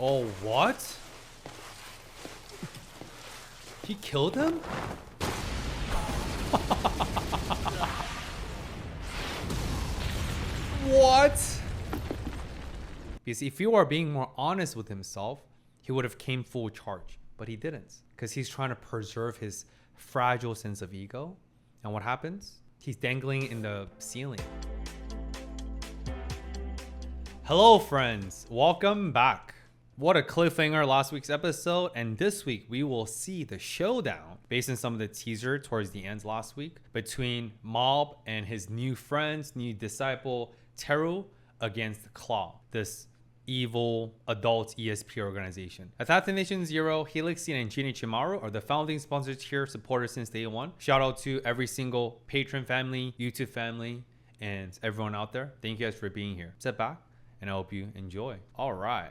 Oh, what? He killed him? What? Because if you are being more honest with himself, he would have came full charge, but he didn't, because he's trying to preserve his fragile sense of ego. And what happens? He's dangling in the ceiling. Hello friends, welcome back. What a cliffhanger last week's episode, and this week we will see the showdown based on some of the teaser towards the end last week between Mob and his new friends, new disciple Teru against Claw, this evil adult ESP organization. Assassination Nation Zero, Helixine, and Genichimaru are the founding sponsors here, supporters since day one. Shout out to every single patron family, YouTube family, and everyone out there. Thank you guys for being here. Sit back, and I hope you enjoy. All right.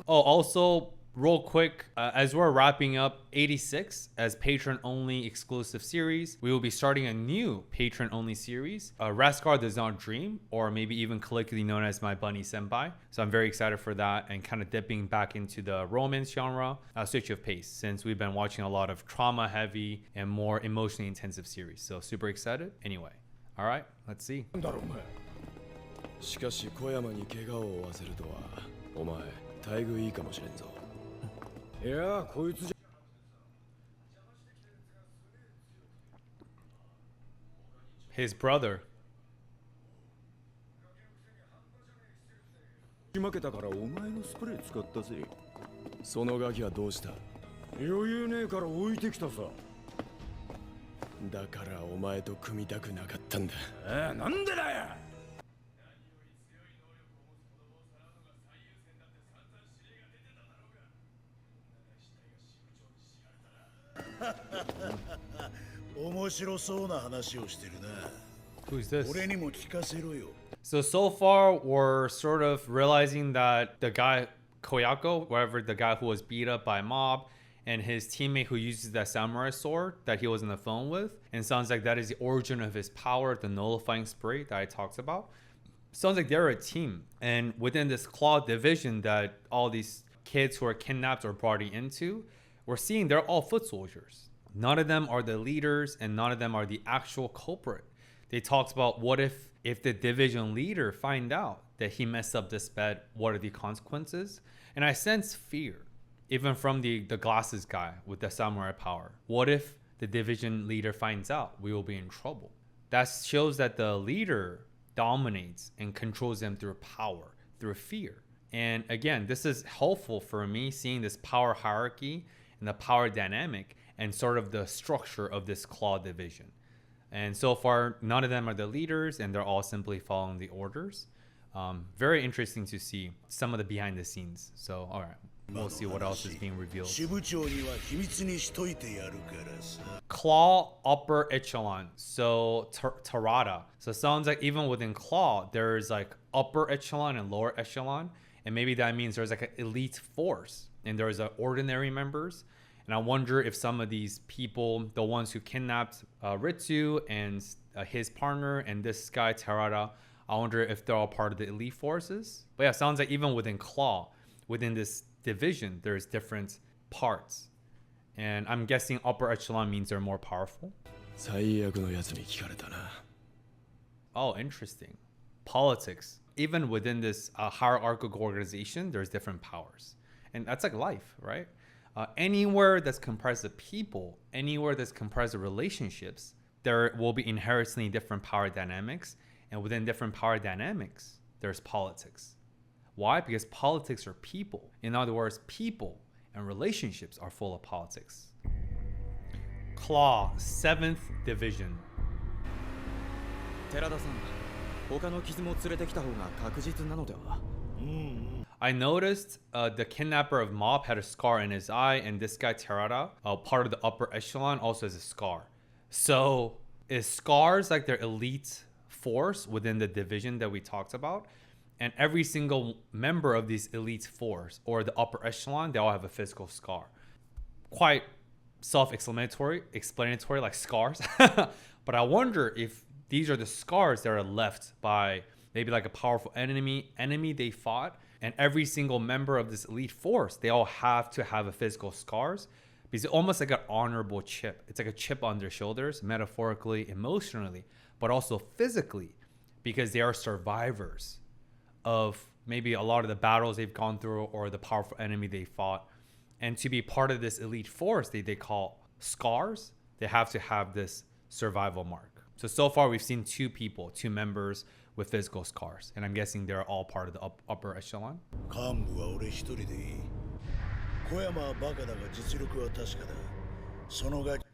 Oh, also, real quick, as we're wrapping up 86 as patron-only exclusive series, we will be starting a new patron-only series, Raskar Does Not Dream, or maybe even collectively known as My Bunny Senpai. So I'm very excited for that and kind of dipping back into the romance genre, switch of pace, since we've been watching a lot of trauma-heavy and more emotionally intensive series. So super excited. Anyway, all right, let's see. しかし小山に怪我を負わせるとはお前待遇いいかもしれんぞいやこいつじゃ His brother. 負けたからお前のスプレー使ったぜそのガキはどうした余裕ねえから置いてきたさだからお前と組みたくなかったんだなんでだよ面白そうな話をしてるな Who's this? 俺にも聞かせろよ So far, we're sort of realizing that the guy, Koyako, whatever, the guy who was beat up by Mob, and his teammate who uses that samurai sword that he was on the phone with, and sounds like that is the origin of his power, the nullifying spray that I talked about. Sounds like they're a team. And within this Claw division that all these kids who are kidnapped or brought into, we're seeing they're all foot soldiers. None of them are the leaders, and none of them are the actual culprit. They talked about what if the division leader find out that he messed up this bet, what are the consequences? And I sense fear, even from the glasses guy with the samurai power. What if the division leader finds out? We will be in trouble. That shows that the leader dominates and controls them through power, through fear. And again, this is helpful for me seeing this power hierarchy and the power dynamic and sort of the structure of this Claw division. And so far, none of them are the leaders, and they're all simply following the orders. Very interesting to see some of the behind the scenes. So, all right, we'll see what else is being revealed. Claw upper echelon. So Tarada. So it sounds like even within Claw, there's like upper echelon and lower echelon. And maybe that means there's like an elite force and there's ordinary members. And I wonder if some of these people, the ones who kidnapped Ritsu and his partner and this guy, Terada, I wonder if they're all part of the elite forces. But yeah, sounds like even within Claw, within this division, there's different parts. And I'm guessing upper echelon means they're more powerful. 最悪のやつに聞かれたな Oh, interesting. Politics. Even within this hierarchical organization, there's different powers. And that's like life, right? Anywhere that's comprised of people, anywhere that's comprised of relationships, there will be inherently different power dynamics. And within different power dynamics, there's politics. Why? Because politics are people. In other words, people and relationships are full of politics. Claw, 7th Division. 寺田さん、他の傷も連れてきた方が確実なのでは I noticed the kidnapper of Mob had a scar in his eye, and this guy Terada, part of the upper echelon, also has a scar. So is scars like their elite force within the division that we talked about? And every single member of these elite force or the upper echelon, they all have a physical scar. Quite self-explanatory, like scars. But I wonder if These are the scars that are left by maybe like a powerful enemy they fought. And every single member of this elite force, they all have to have a physical scars because it's almost like an honorable chip. It's like a chip on their shoulders, metaphorically, emotionally, but also physically, because they are survivors of maybe a lot of the battles they've gone through or the powerful enemy they fought. And to be part of this elite force, they call scars, they have to have this survival mark. So far we've seen two members with physical scars. And I'm guessing they're all part of the upper echelon. 幹部は俺一人でいい。小山はバカだが実力は確かだ。そのガキ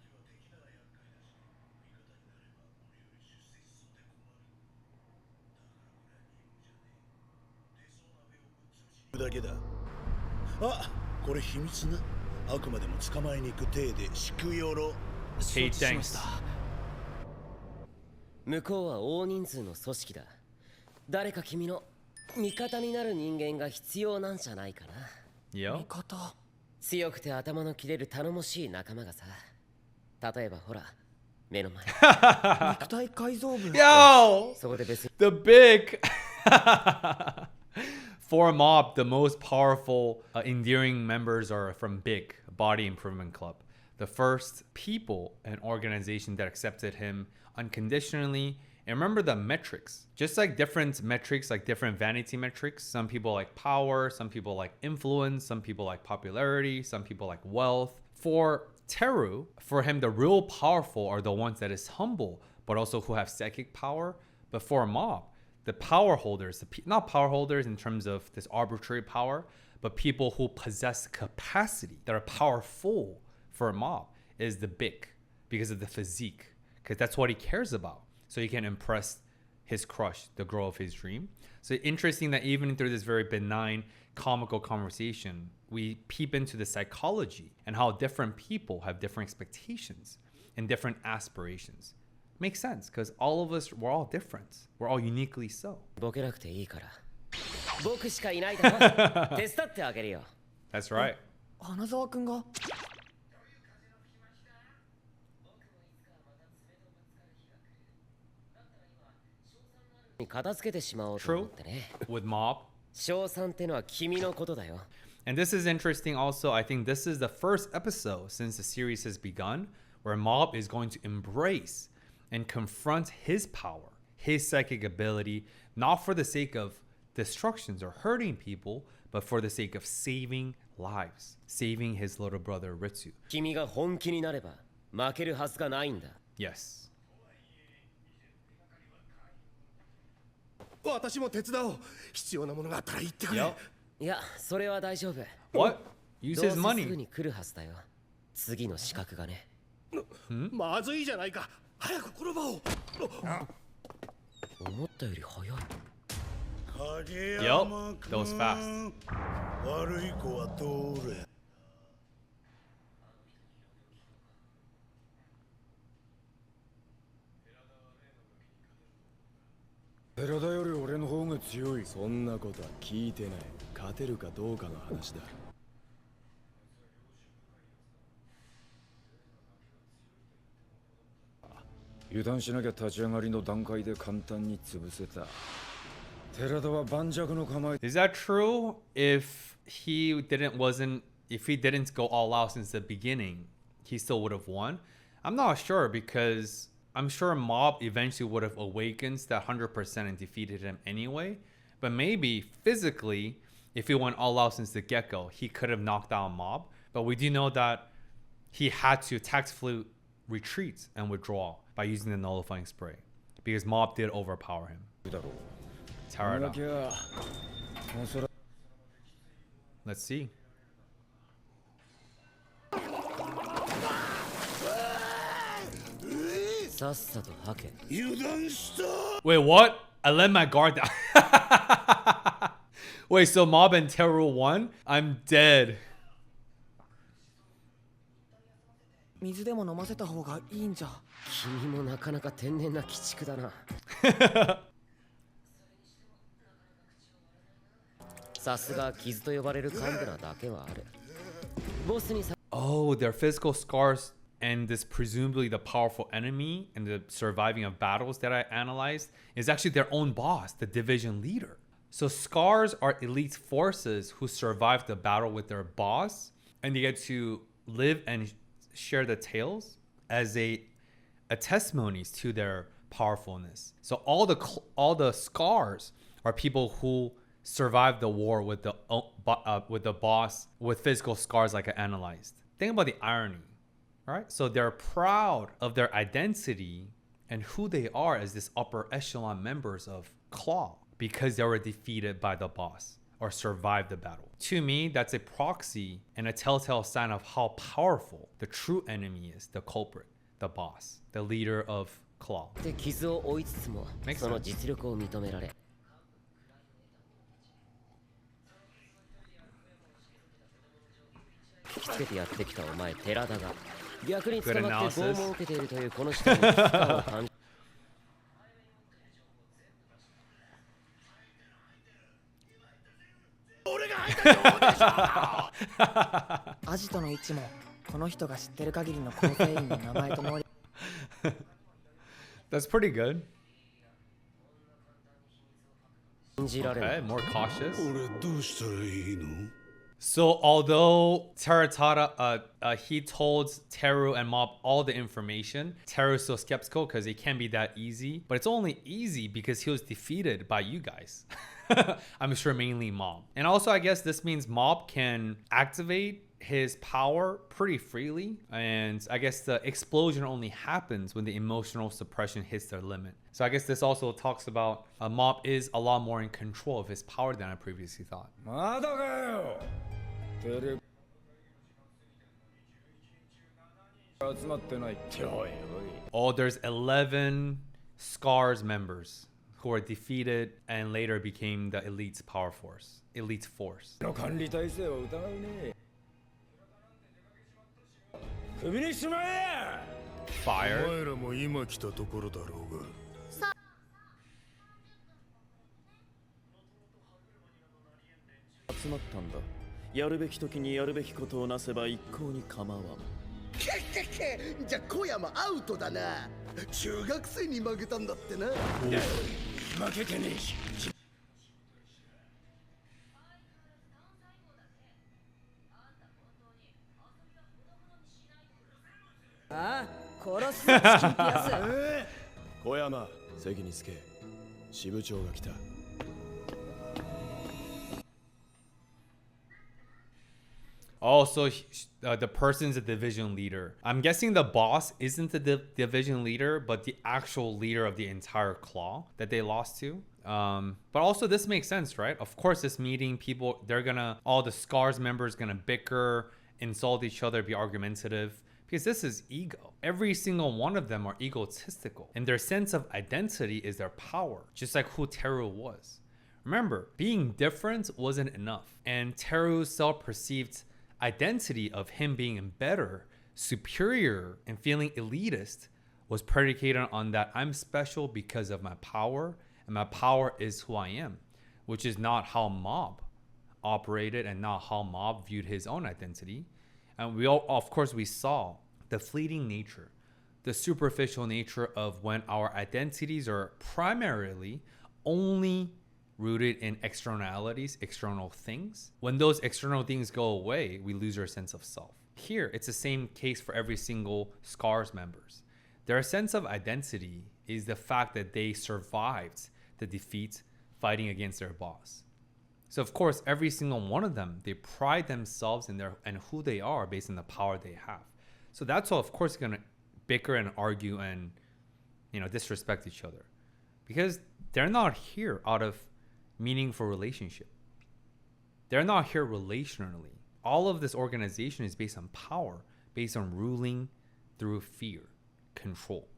だけだ。あ、これ秘密な。あくまでも捕まえに行く体でしくよろ。Hey, thanks. 向こうは大人数の組織だ。誰か君の味方になる人間が必要なんじゃないかな。Yo. 味方。強くて頭の切れる頼もしい仲間がさ。例えばほら、目の前。肉体改造部。Yo! そこで別に。The big for Mob, the most powerful endearing members are from Big Body Improvement Club, the first people and organization that accepted him unconditionally. And remember the metrics, just like different metrics, like different vanity metrics. Some people like power, some people like influence, some people like popularity, some people like wealth. For Teru, for him, the real powerful are the ones that is humble, but also who have psychic power. But for Mob, the power holders, not power holders in terms of this arbitrary power, but people who possess capacity, that are powerful for Mob, is the Big, because of the physique, because that's what he cares about. So he can impress his crush, the girl of his dream. So interesting that even through this very benign, comical conversation, we peep into the psychology and how different people have different expectations and different aspirations. Makes sense, because all of us, we're all different. We're all uniquely so. ボケなくていいから。僕しかいないだろ。手伝ってあげるよ。That's right. 花沢くんが。片付けてしまおうと思ってね。With Mob. 賞賛ってのは君のことだよ。And this is interesting also. I think this is the first episode since the series has begun where Mob is going to embrace and confront his power, his psychic ability, not for the sake of destructions or hurting people, but for the sake of saving lives, saving his little brother Ritsu. 君が本気になれば負けるはずがないんだ。Yes. 私も手伝おう。必要なものがあったら言ってくれ。Yep. いや、それは大丈夫。 What? Use ど his うせすぐ money. に来るはずだよ。次の資格がね。まずいじゃないか。早くこの場を。思ったより早い。影山 Yup, that was fast. 悪い子は通れ。寺田より俺の方が強い。そんなことは聞いてない。勝てるかどうかの話だ。油断しなきゃ立ち上がりの段階で簡単に潰せた。寺田は盤石の構え。 Is that true? If he didn't go all out since the beginning, he still would have won? I'm not sure because I'm sure Mob eventually would have awakened that 100% and defeated him anyway. But maybe physically, if he went all out since the get-go, he could have knocked down Mob. But we do know that he had to tactfully retreat and withdraw by using the nullifying spray because Mob did overpower him. Tear it down. Let's see. Wait, what? I let my guard down. Wait, so Mob and Teru won? I'm dead. 水でも飲ませた方がいいんじゃ。君もなかなか天然な鬼畜だな。さすが傷と呼ばれる幹部なだけはある。ボスにさ。Oh, their physical scars and this presumably the powerful enemy and the surviving of battles that I analyzed is actually their own boss, the division leader. So scars are elite forces who survive the battle with their boss, and they get to live and share the tales as a testimonies to their powerfulness. So all the scars are people who survived the war with the boss with physical scars, like I analyzed. Think about the irony, right? So they're proud of their identity and who they are as this upper echelon members of Claw because they were defeated by the boss or survived the battle. To me, that's a proxy and a telltale sign of how powerful the true enemy is, the culprit, the boss, the leader of Claw. で傷を負いつつも Makes その sense. 実力を認められ引きつけてやってきたお前寺田が逆に捕まって拷問を受けているというこの人に危機感を感じアジトの位置もこの人が知ってる限りの構成員の名前と能力 That's pretty good. 信じられな Okay, い more cautious. 俺どうしたらいいの So although Teratada, he told Teru and Mob all the information, Teru's still skeptical because it can't be that easy. But it's only easy because he was defeated by you guys. I'm sure mainly Mob. And also I guess this means Mob can activate his power pretty freely. And I guess the explosion only happens when the emotional suppression hits their limit. So I guess this also talks about Mob is a lot more in control of his power than I previously thought. まだかよテレビ集まってないっておいおい Oh, there's 11 Scars members who were defeated and later became the elite force. の管理体制を疑うね首にしまえ Fire. 前らも今来たところだろうが集まったんだ。やるべき時にやるべきことをなせば一向に構わん。じゃあ小山アウトだな。中学生に負けたんだってな。負けてねえしああ殺すぞチキンピアス小山席につけ支部長が来た Oh, so the person's a division leader. I'm guessing the boss isn't the division leader, but the actual leader of the entire claw that they lost to. But also this makes sense, right? Of course, this meeting, people, all the Scars members gonna bicker, insult each other, be argumentative. Because this is ego. Every single one of them are egotistical. And their sense of identity is their power, just like who Teru was. Remember, being different wasn't enough. And Teru's self-perceived identity of him being better, superior, and feeling elitist was predicated on that I'm special because of my power, and my power is who I am, which is not how Mob operated and not how Mob viewed his own identity. And we all, of course, we saw the fleeting nature, the superficial nature of when our identities are primarily only rooted in externalities, external things. When those external things go away, we lose our sense of self. Here, it's the same case for every single Scars members. Their sense of identity is the fact that they survived the defeat fighting against their boss. So of course, every single one of them, they pride themselves in their and who they are based on the power they have. So that's all, of course, going to bicker and argue and, disrespect each other, because they're not here out of meaningful relationship. They're not here relationally. All of this organization is based on power, based on ruling through fear, control.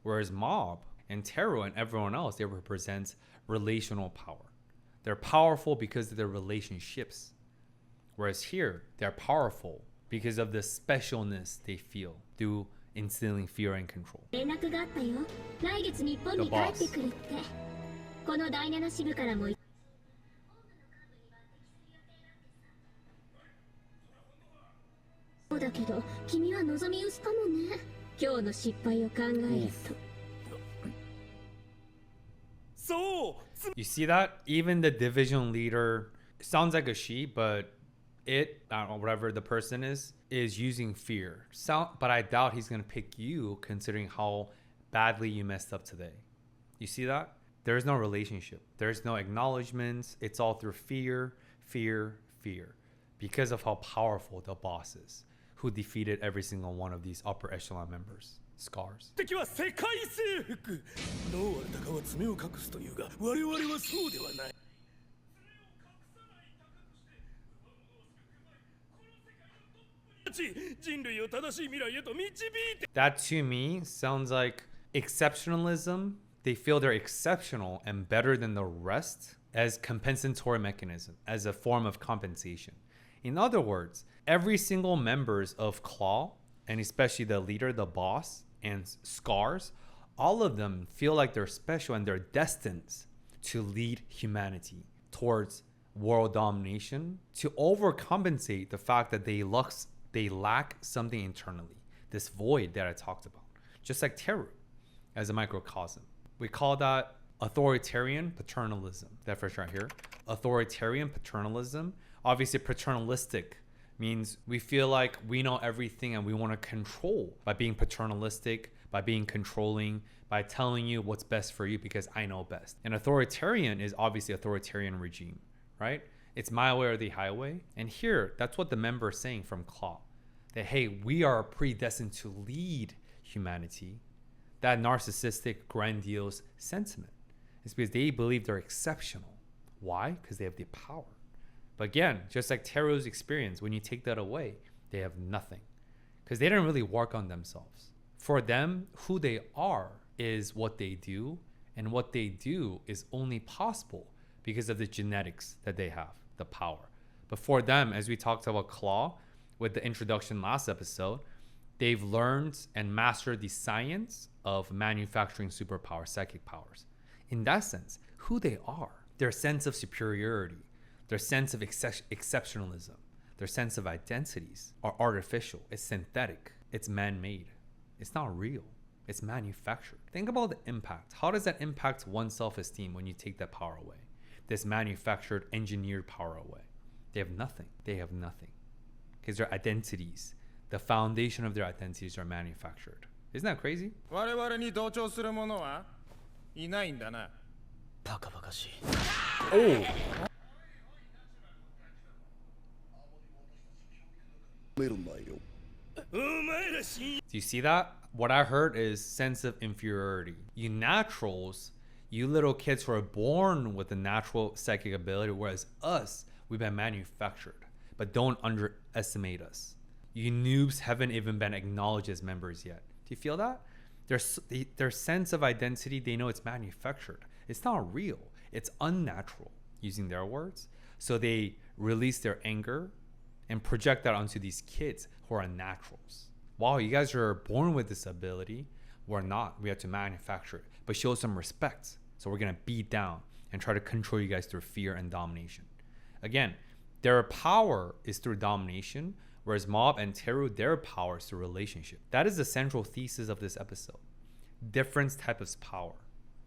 Whereas Mob and Teru and everyone else, they represent relational power. They're powerful because of their relationships. Whereas here, they're powerful because of the specialness they feel through instilling fear and control. 連絡があったよ。来月日本 The に帰 boss. ってくるって。この第7支部からも。そうだけど君は望み薄かもね。今日の失敗を考えると。そう You see that? Even the division leader sounds like a she, but it, I don't know, whatever the person is using fear. But I doubt he's going to pick you considering how badly you messed up today. You see that? There's no relationship. There's no acknowledgments. It's all through fear, fear, fear. Because of how powerful the boss is, who defeated every single one of these upper echelon members. Scars. 敵は世界征服。どうあれたかは爪を隠すというが、我々はそうではない。人類を正しい未来へと導いて。 That to me sounds like exceptionalism. They feel they're exceptional and better than the rest as compensatory mechanism, as a form of compensation. In other words, every single members of Claw, and especially the leader, the boss, and Scars, all of them feel like they're special and they're destined to lead humanity towards world domination, to overcompensate the fact that they lack something internally, this void that I talked about. Just like Teru as a microcosm. We call that authoritarian paternalism. That first right here. Authoritarian paternalism. Obviously paternalistic means we feel like we know everything and we want to control by being paternalistic, by being controlling, by telling you what's best for you because I know best. And authoritarian is obviously authoritarian regime, right? It's my way or the highway. And here, that's what the member is saying from Claw. That, hey, we are predestined to lead humanity. That narcissistic, grandiose sentiment is because they believe they're exceptional. Why? Because they have the power. But again, just like Teru's experience, when you take that away, they have nothing. Because they didn't really work on themselves. For them, who they are is what they do. And what they do is only possible because of the genetics that they have, the power. But for them, as we talked about Claw with the introduction last episode, they've learned and mastered the science of manufacturing superpowers, psychic powers. In that sense, who they are, their sense of superiority, their sense of exceptionalism, their sense of identities are artificial. It's synthetic. It's man-made. It's not real. It's manufactured. Think about the impact. How does that impact one's self-esteem when you take that power away? This manufactured, engineered power away. They have nothing. They have nothing. Because their identities, the foundation of their identities are manufactured. Isn't that crazy? 我々に同調する者はいないんだな。バカバカしい。 Oh! Do you see that? What I heard is sense of inferiority. You naturals, you little kids who are born with a natural psychic ability, whereas us, we've been manufactured. But don't underestimate us. You noobs haven't even been acknowledged as members yet. Do you feel that? Their sense of identity, they know it's manufactured. It's not real. It's unnatural, using their words. So they release their anger and project that onto these kids who are naturals. Wow, you guys are born with this ability. We're not. We have to manufacture it. But show some respect. So we're going to beat down and try to control you guys through fear and domination. Again, their power is through domination, whereas Mob and Teru, their power is through relationship. That is the central thesis of this episode. Different type of power.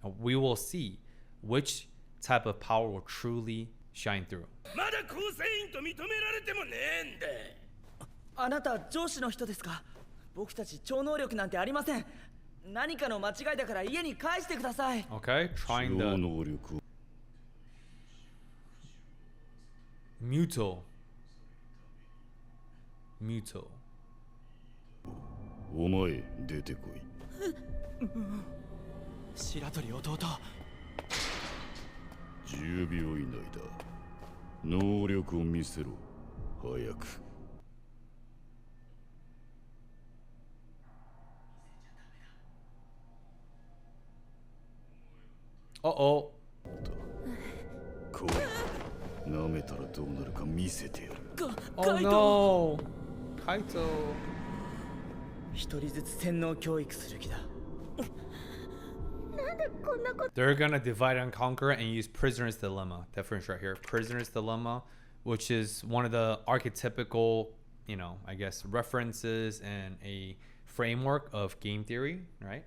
And we will see which type of power will truly shine through. まだ構成員と認められてもねえんだ。あなた上司の人ですか？僕たち超能力なんてありません。何かの間違いだから家に返してください。 Okay, trying the Muto. お前出てこい。白鳥弟。10秒以内だ。能力を見せろ。早く。Uh-oh. 来い。舐めたらどうなるか見せてやる。Oh no. Kaito. 一人ずつ洗脳教育する気だ。They're gonna divide and conquer and use Prisoner's Dilemma. That French right here. Prisoner's Dilemma, which is one of the archetypical you know, I guess references and a framework of game theory, right?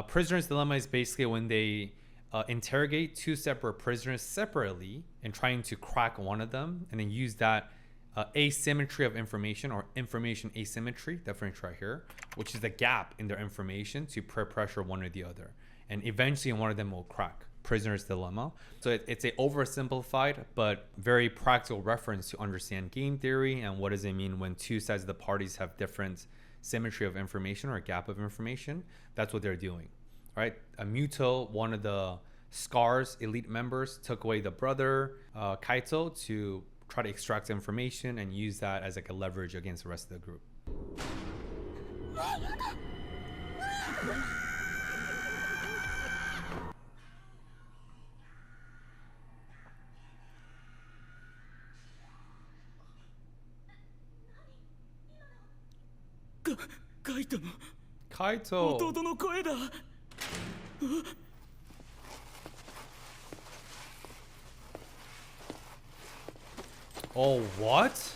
Prisoner's dilemma is basically when they interrogate two separate prisoners separately and trying to crack one of them, and then use that asymmetry of information, or information asymmetry, difference right here, which is the gap in their information, to peer pressure one or the other, and eventually one of them will crack. Prisoner's dilemma. So it's a oversimplified but very practical reference to understand game theory and what does it mean when two sides of the parties have different symmetry of information or a gap of information. That's what they're doing, right? Muto, one of the SCAR's elite members, took away the brother Kaito to try to extract information and use that as like a leverage against the rest of the group. Kaito. Oh, what?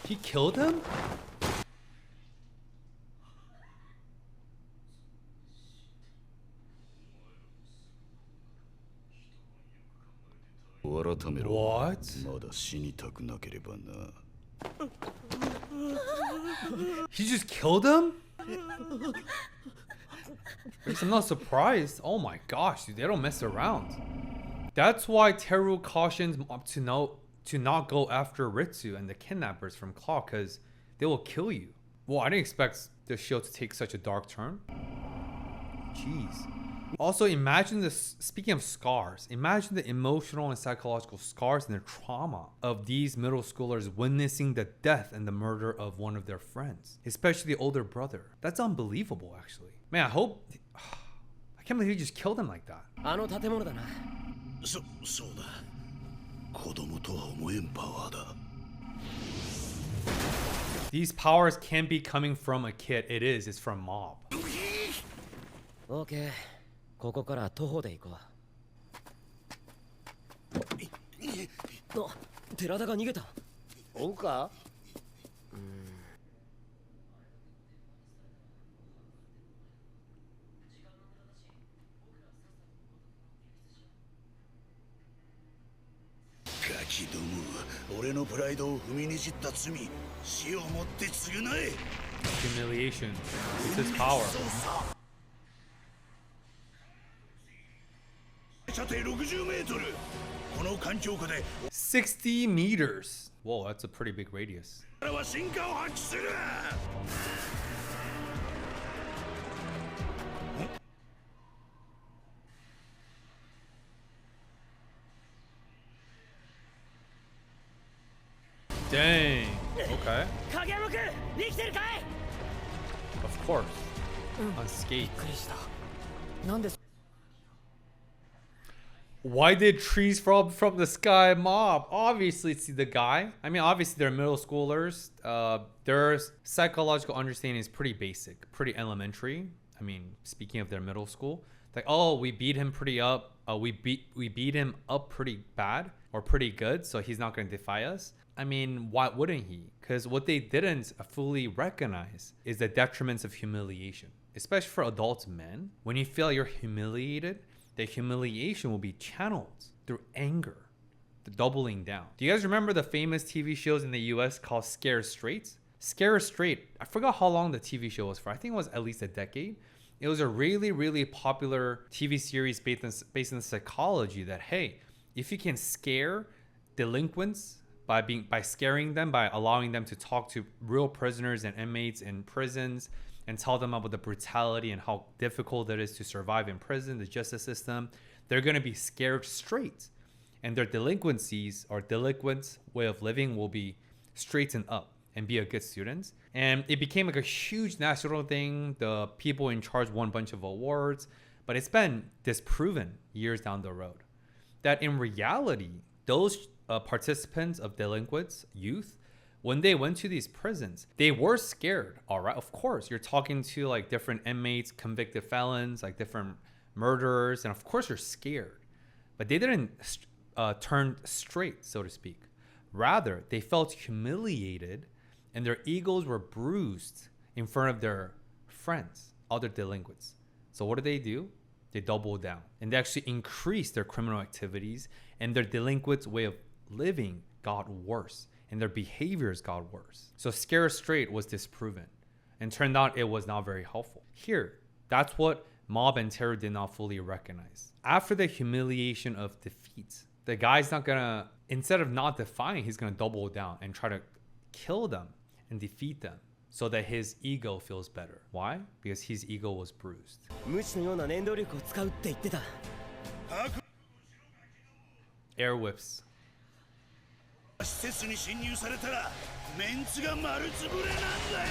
He killed him? What? He just killed him? I'm not surprised. Oh my gosh, dude, they don't mess around. That's why Teru cautions Mob to not go after Ritsu and the kidnappers from Claw, because they will kill you. Well, I didn't expect the show to take such a dark turn. Jeez. Also, imagine this, speaking of scars, imagine the emotional and psychological scars and the trauma of these middle schoolers witnessing the death and the murder of one of their friends, especially the older brother. That's unbelievable, actually. Man, I can't believe he just killed him like that. そうだ。子供とは思えんパワーだ。 These powers can't be coming from a kid. It is. It's from Mob. OK、ここから徒歩で行こう。あ、寺田が逃げた。追うか？ガキども、俺のプライドを踏みにじった罪、死をもって償え。Humiliation. It's his power. 射程60メートル。この環境下で60 meters. Whoa, that's a pretty big radius. 俺は進化を発揮する。Dang. Okay. 影山君、生きてるかい？ Of course. Unscathed. Why did trees fall from the sky, Mob? Obviously, it's the guy. I mean, obviously, they're middle schoolers. Their psychological understanding is pretty basic, pretty elementary. I mean, speaking of their middle school, like, oh, we beat him pretty up. We beat him up pretty bad or pretty good, so he's not going to defy us. I mean, why wouldn't he? Because what they didn't fully recognize is the detriments of humiliation, especially for adult men. When you feel you're humiliated, the humiliation will be channeled through anger, the doubling down. Do you guys remember the famous TV shows in the US called Scare Straight? Scare Straight, I forgot how long the TV show was for. I think it was at least a decade. It was a really, really popular TV series based on psychology that, hey, if you can scare delinquents by scaring them, by allowing them to talk to real prisoners and inmates in prisons and tell them about the brutality and how difficult it is to survive in prison, the justice system, they're going to be scared straight. And their delinquencies or delinquent way of living will be straightened up and be a good student. And it became like a huge national thing. The people in charge won a bunch of awards, but it's been disproven years down the road that in reality, those participants of delinquents, youth, when they went to these prisons, they were scared. All right, of course, you're talking to like different inmates, convicted felons, like different murderers, and of course you're scared. But they didn't turn straight, so to speak. Rather, they felt humiliated and their egos were bruised in front of their friends, other delinquents. So what do? They doubled down and they actually increased their criminal activities, and their delinquents' way of living got worse and their behaviors got worse. So scare straight was disproven and turned out it was not very helpful. Here, that's what Mob and Teru did not fully recognize. After the humiliation of defeat, the guy's not gonna, instead of not defying, he's gonna double down and try to kill them and defeat them so that his ego feels better. Why? Because his ego was bruised. 無知のような念動力を使うって言ってた。 Air whips. 施設に侵入されたらメンツが丸つぶれなんだよ。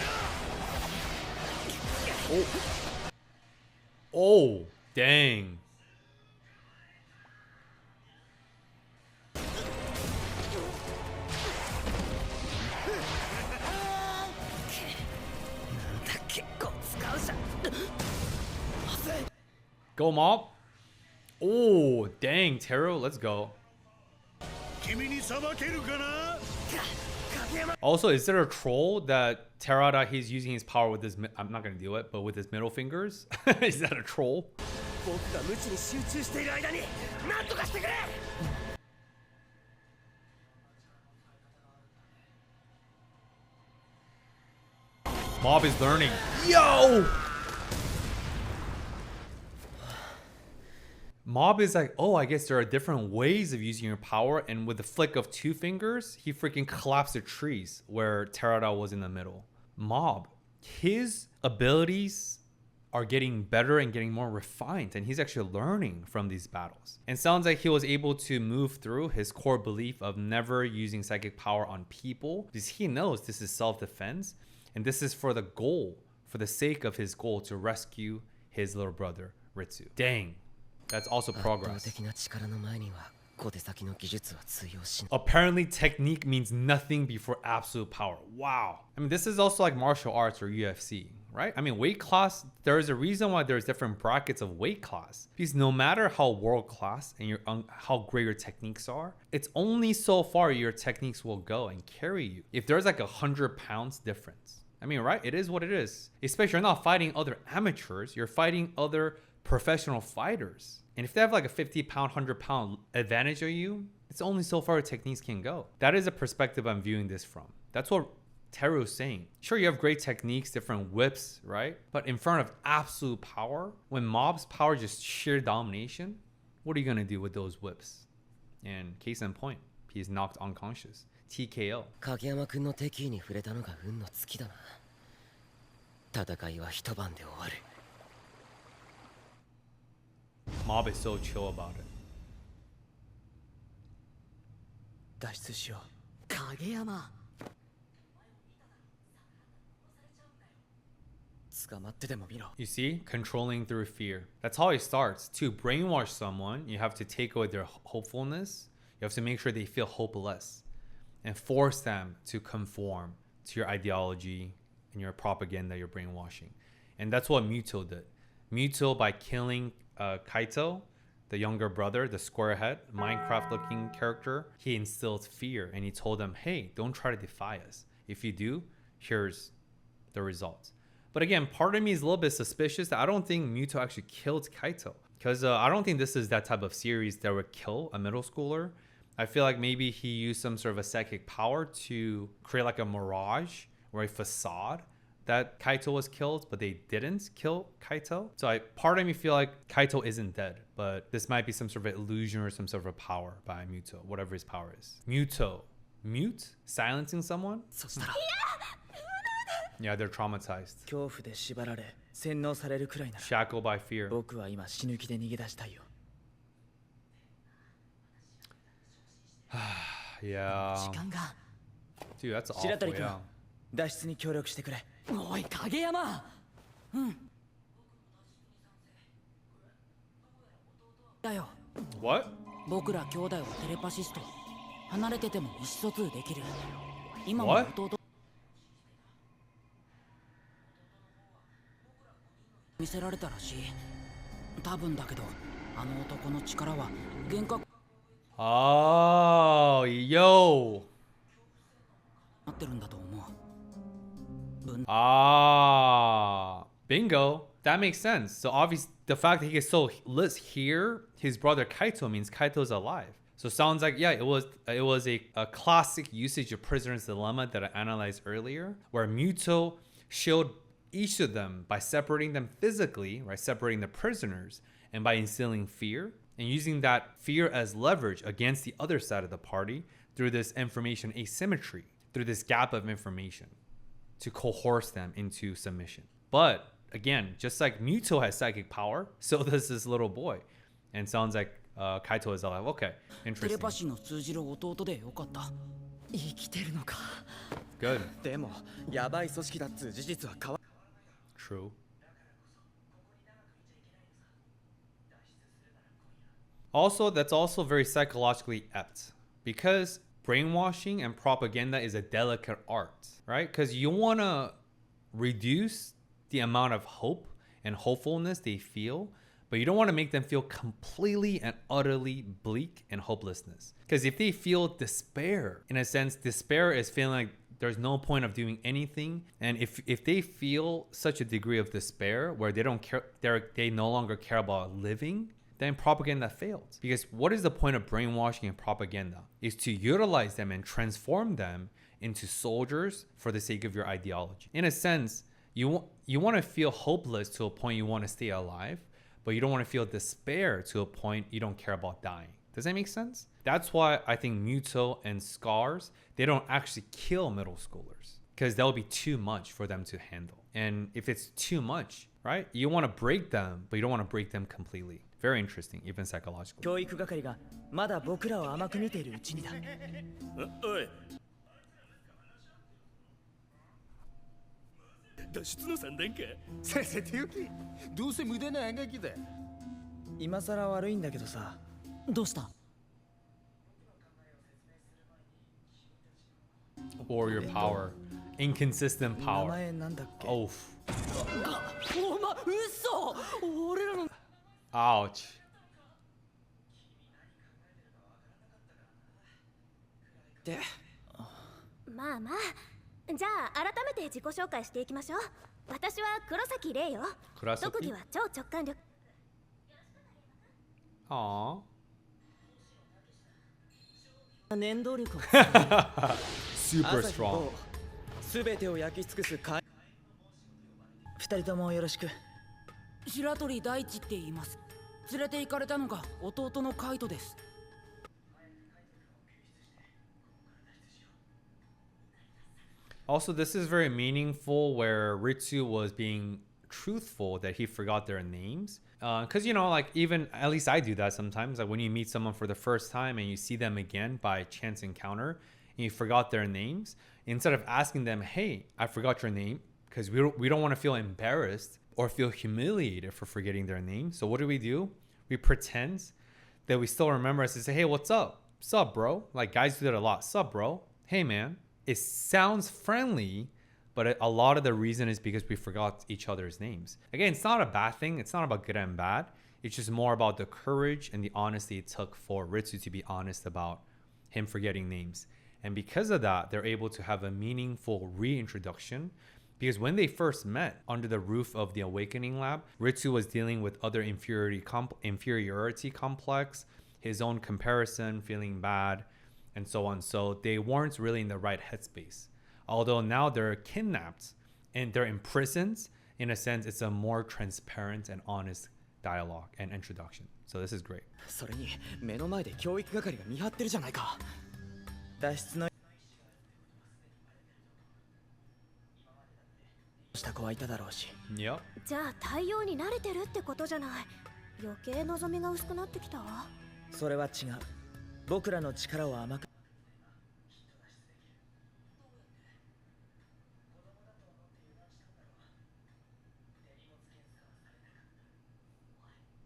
Oh, dang. Go Mob. Oh, dang, Teru, let's go. 君に裁けるかな? Also, is there a troll that Terada, he's using his power with his, I'm not gonna do it, but with his middle fingers? Is that a troll? 僕が無知に集中している間に何とかしてくれ。 Mob is learning. Yo! Mob is like, oh, I guess there are different ways of using your power. And with the flick of 2 fingers, he freaking collapsed the trees where Terada was in the middle. Mob, his abilities are getting better and getting more refined. And he's actually learning from these battles. And sounds like he was able to move through his core belief of never using psychic power on people, because he knows this is self-defense. And this is for the goal, for the sake of his goal to rescue his little brother, Ritsu. Dang. That's also progress. Apparently, technique means nothing before absolute power. Wow. I mean, this is also like martial arts or UFC, right? I mean, weight class, there is a reason why there's different brackets of weight class. Because no matter how world class and how great your techniques are, it's only so far your techniques will go and carry you. If there's like 100 pounds difference, I mean, right? It is what it is. Especially you're not fighting other amateurs, you're fighting other professional fighters. And if they have like a 50-pound, 100-pound advantage of you, it's only so far your techniques can go. That is a perspective I'm viewing this from. That's what Teru is saying. Sure, you have great techniques, different whips, right? But in front of absolute power, when Mob's power is just sheer domination, what are you going to do with those whips? And case in point, he's knocked unconscious. TKO. 影山君の敵意に触れたのが運の尽きだな。戦いは一晩で終わる。 Mob is so chill about it. 脱出しよう。影山。捕まってでも見ろ。 You see? Controlling through fear. That's how it starts. To brainwash someone, you have to take away their hopefulness. You have to make sure they feel hopeless. And force them to conform to your ideology and your propaganda you're brainwashing. And that's what Muto did. Muto, by killing Kaito, the younger brother, the square head, Minecraft looking character, he instilled fear and he told them, hey, don't try to defy us. If you do, here's the results. But again, part of me is a little bit suspicious that I don't think Muto actually killed Kaito. Because I don't think this is that type of series that would kill a middle schooler. I feel like maybe he used some sort of a psychic power to create like a mirage or a facade that Kaito was killed, but they didn't kill Kaito. So part of me feel like Kaito isn't dead, but this might be some sort of illusion or some sort of a power by Muto, whatever his power is. Muto. Mute? Silencing someone? Yeah, they're traumatized. 恐怖で縛られ、洗脳されるくらいなら。 Shackled by fear. 僕は今死ぬ気で逃げ出したいよ。 Yeah. 時間が。 Dude, that's awful. 白鳥君、 Yeah. 脱出に協力してくれ。おい、影山。だよ。 What? 僕ら兄弟はテレパシスト。離れてても意思疎通できる。今も弟。見せられたらしい。多分だけど、あの男の力は幻覚。 Oh, yo. ってるんだと思う。 Ah, bingo. That makes sense. So obviously, the fact that he gets so lives here, his brother Kaito means Kaito's alive. So sounds like, yeah, it was a classic usage of prisoner's dilemma that I analyzed earlier, where Muto showed each of them by separating them physically, right, separating the prisoners, and by instilling fear and using that fear as leverage against the other side of the party through this information asymmetry, through this gap of information, to coerce them into submission. But again, just like Muto has psychic power, so does this little boy. And sounds like Kaito is alive. Okay, テレ interesting. パシーの通じる弟でよかった。生きてるのか。 Good. でもヤバい組織だっつう事実は変わ True. Also, that's also very psychologically apt because brainwashing and propaganda is a delicate art, right? Because you want to reduce the amount of hope and hopefulness they feel, but you don't want to make them feel completely and utterly bleak and hopelessness. Because if they feel despair, in a sense, despair is feeling like there's no point of doing anything. And if they feel such a degree of despair where they don't care, they no longer care about living, then propaganda fails. Because what is the point of brainwashing and propaganda? Is to utilize them and transform them into soldiers for the sake of your ideology. In a sense, you want to feel hopeless to a point you want to stay alive, but you don't want to feel despair to a point you don't care about dying. Does that make sense? That's why I think Muto and Scars, they don't actually kill middle schoolers because that would be too much for them to handle. And if it's too much, right? You want to break them, but you don't want to break them completely. Very interesting, even psychologically. 教育係がまだ僕らを甘く見ているうちにだ。おい脱出の宣伝かせせてゆきどうせ無駄なあがきだ今さら悪いんだけどさ。どうした？ Warrior power. Inconsistent 名 power. 前なんだっけ？ Oh. お前嘘！俺らの Ouch. で。まあまあ、じゃあ改めて自己紹介していきましょう。私は黒崎玲よ。特技は超直感力。Aww. 念動力を Super strong. すべてを焼き尽くすかい。二人ともよろしく。白鳥大地って言います。連れて行かれたのが弟のカイトです。 Also, this is very meaningful where Ritsu was being truthful that he forgot their names. Because, you know, like even, at least I do that sometimes. Like when you meet someone for the first time and you see them again by chance encounter and you forgot their names, instead of asking them, hey, I forgot your name, because we don't want to feel embarrassed or feel humiliated for forgetting their name. So what do? We pretend that we still remember us and say, hey, what's up? Sup, bro? Like guys do that a lot. Sup, bro? Hey, man. It sounds friendly, but a lot of the reason is because we forgot each other's names. Again, it's not a bad thing. It's not about good and bad. It's just more about the courage and the honesty it took for Ritsu to be honest about him forgetting names. And because of that, they're able to have a meaningful reintroduction. Because when they first met under the roof of the Awakening Lab, Ritsu was dealing with other inferiority complex, his own comparison, feeling bad, and so on. So they weren't really in the right headspace. Although now they're kidnapped and they're imprisoned, in a sense, it's a more transparent and honest dialogue and introduction. So this is great. それに目の前で教育係が見張ってるじゃないか。脱出のした子はいただろうし。Yep. じゃあ対応に慣れてるってことじゃない。余計望みが薄くなってきたわ。それは違う。僕らの力を甘く。い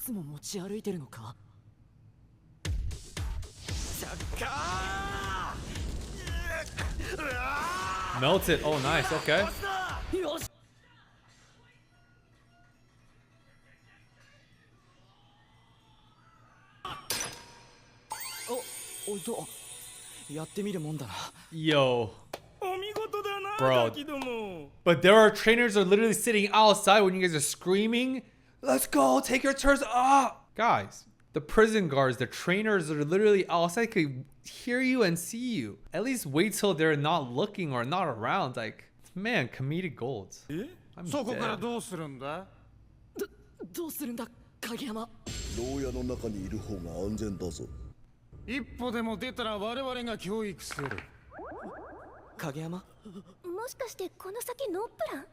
つも持ち歩いてるのか？ Melted. Oh, nice. Okay. よし。おいとやってみるもんだな。Yo. お見事 Bro. But there are trainers that are literally sitting outside when you guys are screaming. Let's go, take your turns. Guys, the prison guards, the trainers that are literally outside could hear you and see you. At least wait till they're not looking or not around. Like, man, comedic gold. I'm そこから dead. どうするんだ？どうするんだ影山。牢屋の中にいる方が安全だぞ。一歩でも出たら我々が教育する。影山、もしかしてこの先ノープラン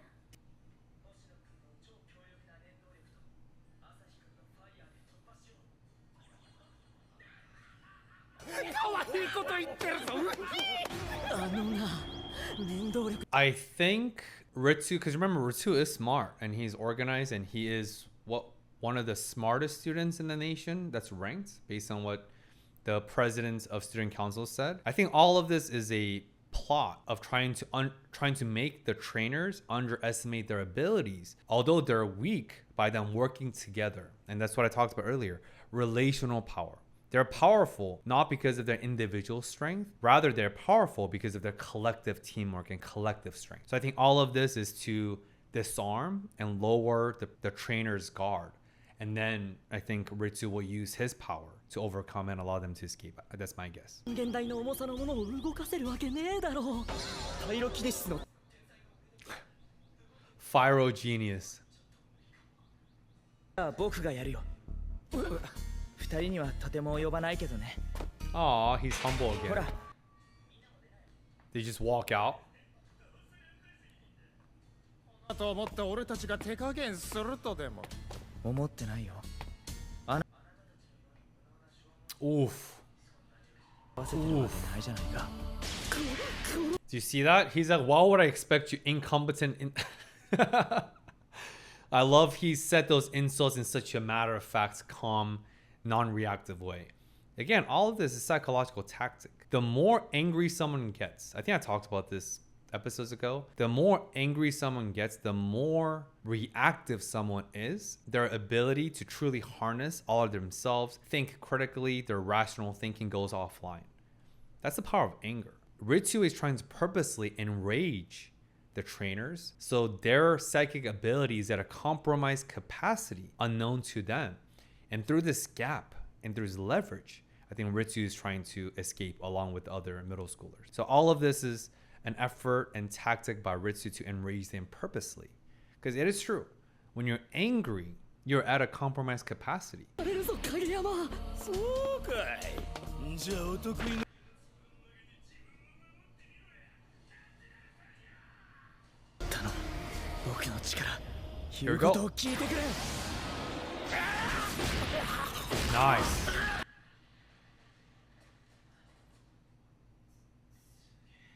？I think Ritsu, because remember, Ritsu is smart and he's organized and he is one of the smartest students in the nation that's ranked based on what the president of student council said. I think all of this is a plot of trying to make the trainers underestimate their abilities, although they're weak, by them working together. And that's what I talked about earlier, relational power. They're powerful not because of their individual strength, rather they're powerful because of their collective teamwork and collective strength. So I think all of this is to disarm and lower the trainer's guard. And then I think Ritsu will use his power to overcome and allow them to escape. That's my guess. 現代の重さのものを動かせるわけねえだろう。パイロキネシスの Pyro genius. 僕がやるよ。二人にはとても及ばないけどね。Aw, he's humble ほ again. ら、 They just walk out. だと思って俺たちが手加減するとでも。思ってないよ。 Oof. 合わせてるわけないじゃないか。 Do you see that? He's like, why would I expect you incompetent? I love he said those insults in such a matter-of-fact, calm, non-reactive way. Again, all of this is psychological tactic. The more angry someone gets, I think I talked about this episodes ago, the more angry someone gets, the more reactive someone is, their ability to truly harness all of themselves, think critically, their rational thinking goes offline. That's the power of anger. Ritsu is trying to purposely enrage the trainers so their psychic abilities at a compromised capacity unknown to them. And through this gap and through his leverage, I think Ritsu is trying to escape along with other middle schoolers. So all of this is an effort and tactic by Ritsu to enrage them purposely. Because it is true, when you're angry, you're at a compromised capacity. そうかい。じゃあお得意の。頼む、僕の力、 Here 言 we う go. ことを聞いてくれ。 Nice.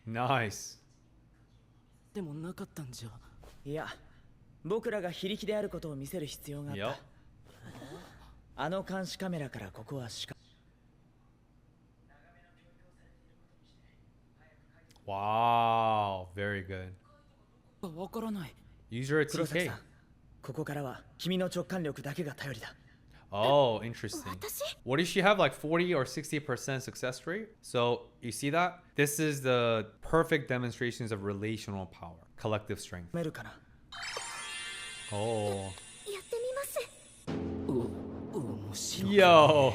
Nice. でもなかったんじゃ。いや、僕らが非力であることを見せる必要があった。 Yep. あの監視カメラからここはWow, very good. わからない。 Use your 黒崎 TK. さん、ここからは君の直感力だけが頼りだ。 Oh, interesting. What does she have, like 40 or 60% success rate? So you see that? This is the perfect demonstrations of relational power, collective strength. めるかな。 Oh. やってみます。面白い。 Yo.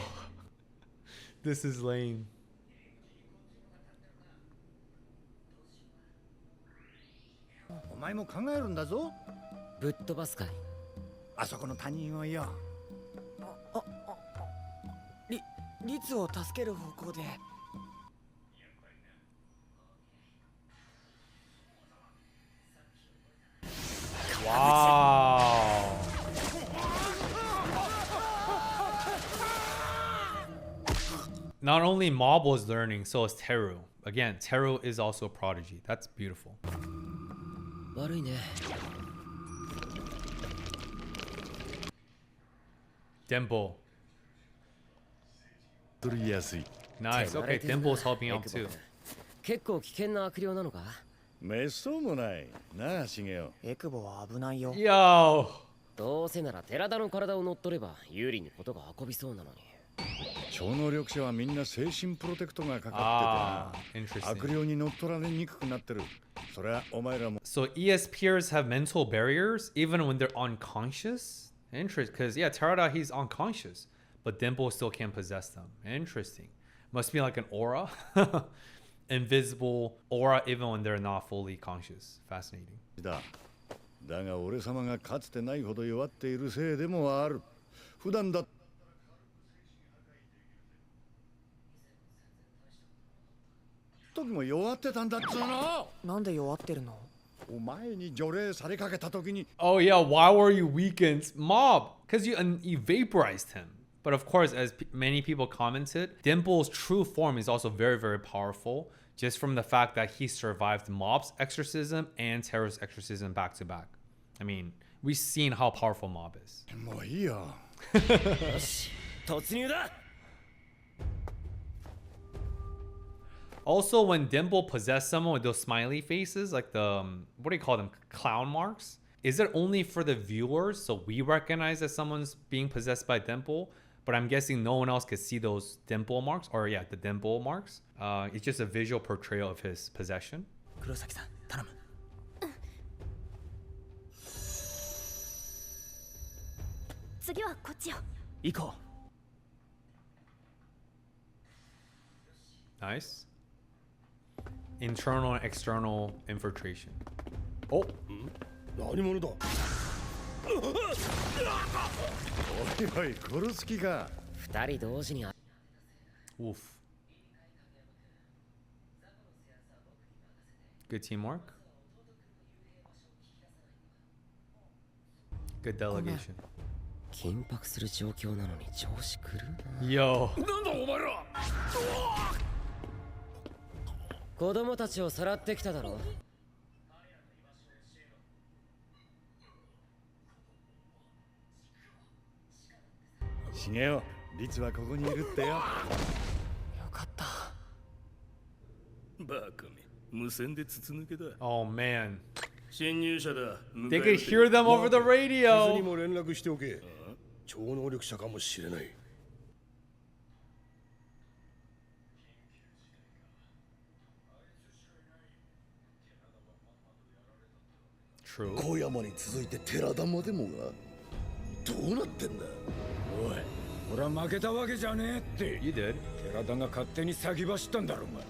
This is lame. お前も考えるんだぞ。ぶっ飛ばすかい。あそこの他人をよ。律を助ける方向で。 Wow. Not only Mob was learning, so is Teru. Again, Teru is also a prodigy. That's beautiful. 悪いね。 Dembo. 取りやすい。 Nice. Okay, Dembo's helping out too. 結構危険な悪霊なのか？めっそうもない。なあ、シゲオ。エクボは危ないよ。 Yo. どうせなら寺田の体を乗っ取れば有利にことが運びそうなのに。超能力者はみんな精神プロテクトがかかっててな。Ah, interesting. 悪霊に乗っ取られにくくなってる。So ESPers have mental barriers even when they're unconscious? Interesting, because yeah, Terada, he's unconscious, but Dimple still can't possess them. Interesting. Must be like an aura. Invisible aura even when they're not fully conscious. Fascinating. だが俺様がかつてないほど弱っているせいでもある。普段だ時も弱ってたんだっつうの。なんで弱ってるの？お前に除霊されかけた時に。Oh yeah, why were you weakened? Mob, because you vaporized him. But of course, as many people commented, Dimple's true form is also very, very powerful, just from the fact that he survived Mob's exorcism and Terra's exorcism back to back. I mean, we've seen how powerful Mob is. もういいよ。よし、突入だ。Also, when Dimple possessed someone with those smiley faces, like the, what do you call them? Clown marks? Is it only for the viewers so we recognize that someone's being possessed by Dimple? But I'm guessing no one else could see those dimple marks, or yeah, the dimple marks. It's just a visual portrayal of his possession. Kurosaki-san, 頼む。次はこっちよ。行こう。Nice. Internal and external infiltration. Oh. 何者だ。おいおい、殺す気か。二人同時に。Oof. Good teamwork. Good delegation. 緊迫する状況なのに調子狂うな。Yo. なんだお前ら。子供たちをさらってきただろ。シゲよ、リツはここにいるってよ。よかった。バカめ、無線で筒抜けだ。Oh man. 侵入者だ。They could hear them over the radio. にも連絡しておけ。超能力者かもしれない。True. 小山に続いて寺田までもがどうなってんだ。おい、俺は負けたわけじゃねえって。 You did. 寺田が勝手に先走ったんだろうが。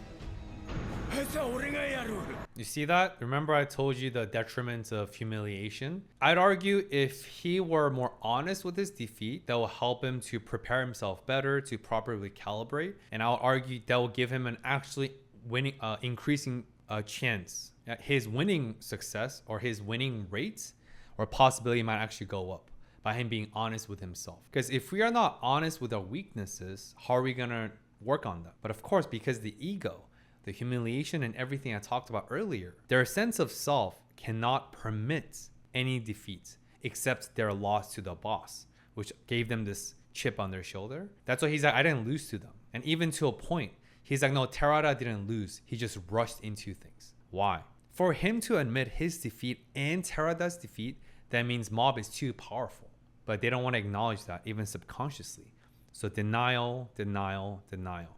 あいつは俺がやる。 You see that? Remember I told you the detriments of humiliation? I'd argue if he were more honest with his defeat, that will help him to prepare himself better, to properly calibrate. And I'll argue that will give him an actually winning, increasing chance. His winning success or his winning rates or possibility might actually go up by him being honest with himself. Because if we are not honest with our weaknesses, how are we going to work on them? But of course, because the ego, the humiliation and everything I talked about earlier, their sense of self cannot permit any defeats except their loss to the boss, which gave them this chip on their shoulder. That's why he's like, I didn't lose to them. And even to a point, he's like, no, Terada didn't lose. He just rushed into things. Why? For him to admit his defeat and Terada's defeat, that means Mob is too powerful. But they don't want to acknowledge that, even subconsciously. So denial, denial, denial.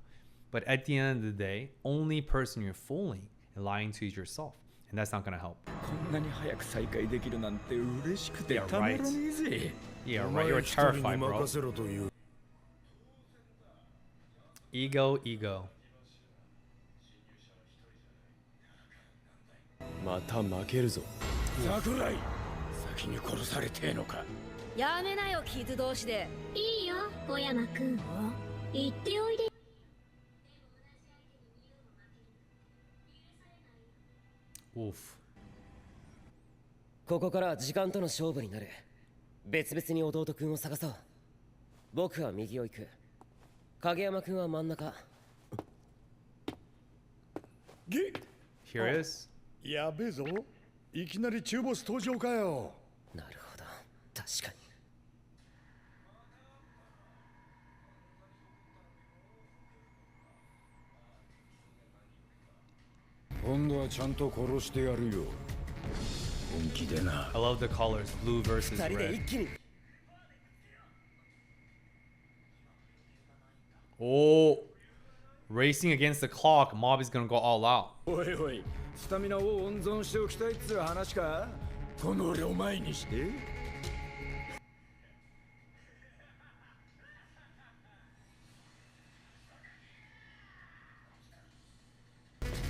But at the end of the day, only person you're fooling and lying to is yourself. And that's not going to help. Yeah, right. Yeah, right. You're terrified, bro. Ego, ego. また負けるぞ。桜井、先に殺されてえのか。やめなよ、キズ同士で。いいよ、小山くん。行っておいで。Oof. ここから時間との勝負になる。別々に弟くんを探そう。僕は右を行く。影山くんは真ん中。Here it is. やべえぞ。いきなり中ボス登場かよ。なるほど。確かに。今度はちゃんと殺してやるよ。本気でな。I love the colors, blue versus red. Oh, racing against the clock, Mob is gonna go all out. おいおい、スタミナを温存しておきたいっつう話か？この俺を前にして。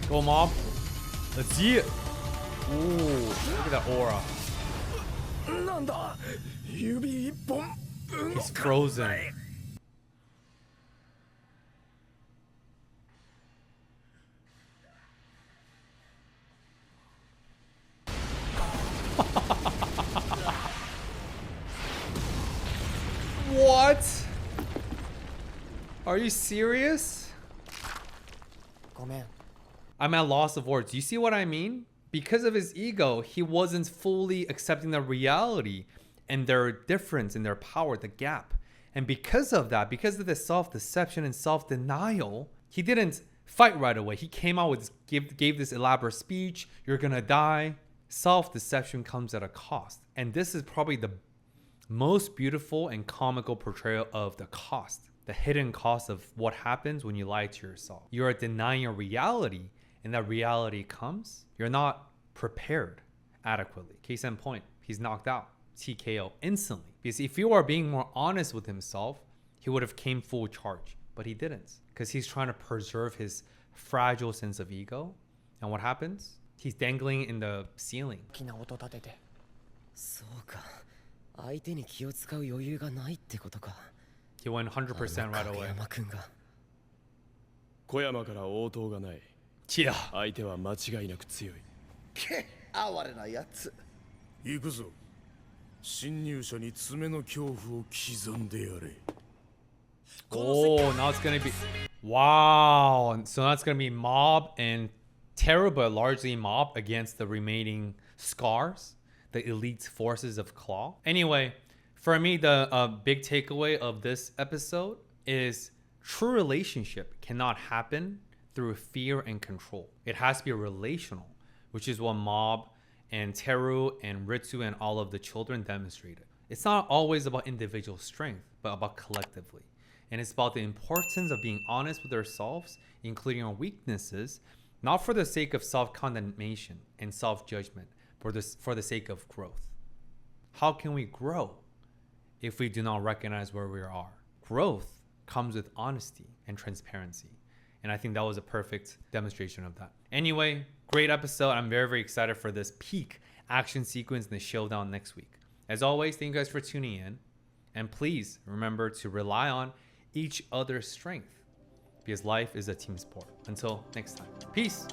Go Mob. Let's see it. Ooh, look at that aura. なんだ？指一本。He's frozen. What? Are you serious? I'm at loss of words. You see what I mean? Because of his ego, he wasn't fully accepting the reality and their difference in their power, the gap. And because of that, because of the self-deception and self-denial, he didn't fight right away. He came out with gave this elaborate speech, you're gonna die. Self-deception comes at a cost. And this is probably the most beautiful and comical portrayal of the cost, the hidden cost of what happens when you lie to yourself. You're denying your reality, and that reality comes, you're not prepared adequately. Case in point, he's knocked out, TKO instantly. Because if you are being more honest with himself, he would have came full charge, but he didn't, because he's trying to preserve his fragile sense of ego. And what happens? He's dangling in the ceiling. そうか。相手に気を使う余裕がないってことか。He went 100% right away. 小山から応答がない。Yeah. 相手は間違いなく強い。け、哀れなやつ。行くぞ。侵入者に爪の恐怖を刻んでやれ。Oh, now it's gonna be wow. So now it's gonna be Mob and Teru, but largely Mob against the remaining Scars, the elite forces of Claw. Anyway, for me, the big takeaway of this episode is true relationship cannot happen through fear and control. It has to be relational, which is what Mob and Teru and Ritsu and all of the children demonstrated. It's not always about individual strength, but about collectively. And it's about the importance of being honest with ourselves, including our weaknesses, not for the sake of self-condemnation and self-judgment, but for the sake of growth. How can we grow if we do not recognize where we are? Growth comes with honesty and transparency. And I think that was a perfect demonstration of that. Anyway, great episode. I'm very, very excited for this peak action sequence in the showdown next week. As always, thank you guys for tuning in. And please remember to rely on each other's strength, because life is a team sport. Until next time, peace.